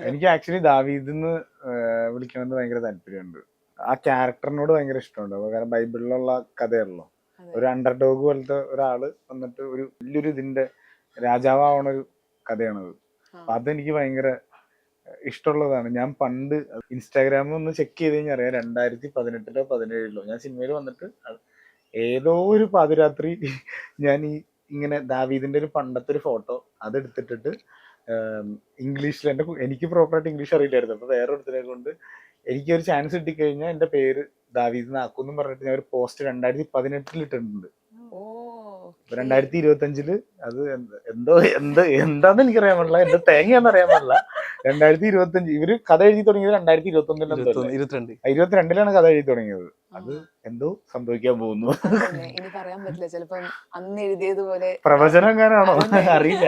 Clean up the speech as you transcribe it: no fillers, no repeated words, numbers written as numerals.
എനിക്ക് ആക്ച്വലി ദാവീദ് എന്ന് വിളിക്കണമെന്ന് ഭയങ്കര താല്പര്യമുണ്ട്. ആ ക്യാരക്ടറിനോട് ഭയങ്കര ഇഷ്ടമുണ്ട്. കാരണം ബൈബിളിലുള്ള കഥയല്ലോ, ഒരു അണ്ടർഡോഗ് പോലത്തെ ഒരാള് വന്നിട്ട് ഒരു വലിയൊരു ഇതിന്റെ രാജാവാവണ ഒരു കഥയാണത്. അപ്പൊ അതെനിക്ക് ഭയങ്കര ഇഷ്ടമുള്ളതാണ്. ഞാൻ പണ്ട് ഇൻസ്റ്റാഗ്രാമിൽ ഒന്ന് ചെക്ക് ചെയ്ത് കഴിഞ്ഞാൽ അറിയാം, 2018 17 ഞാൻ സിനിമയിൽ വന്നിട്ട് ഏതോ ഒരു പാതിരാത്രി ഞാൻ ഇങ്ങനെ ദാവീദിന്റെ ഒരു പണ്ടത്തെ ഒരു ഫോട്ടോ അതെടുത്തിട്ടിട്ട് ഇംഗ്ലീഷിൽ എനിക്ക് പ്രോപ്പറായിട്ട് ഇംഗ്ലീഷ് അറിയില്ലായിരുന്നു. അപ്പൊ വേറെ ഒരുത്തിനെ കൊണ്ട് എനിക്കൊരു ചാൻസ് കിട്ടിക്കഴിഞ്ഞാൽ എന്റെ പേര് ദാവീദ് നാക്കും പറഞ്ഞിട്ട് ഞാൻ ഒരു പോസ്റ്റ് 2018 ഇട്ടിട്ടുണ്ട്. 2025 അത് എന്താന്ന് എനിക്കറിയാൻ പാടില്ല, എന്റെ തേങ്ങയാന്ന് അറിയാൻ പാടില്ല. 2025 ഇവര് കഥ എഴുതി തുടങ്ങിയത് 2021 കഥ എഴുതി തുടങ്ങിയത്. അത് എന്തോ സംഭവിക്കാൻ പോകുന്നു. ഇനി പറയാൻ പറ്റില്ല, ചിലപ്പം അന്ന് എഴുതിയതുപോലെ പ്രവചനം എങ്ങാനാണോ അറിയില്ല.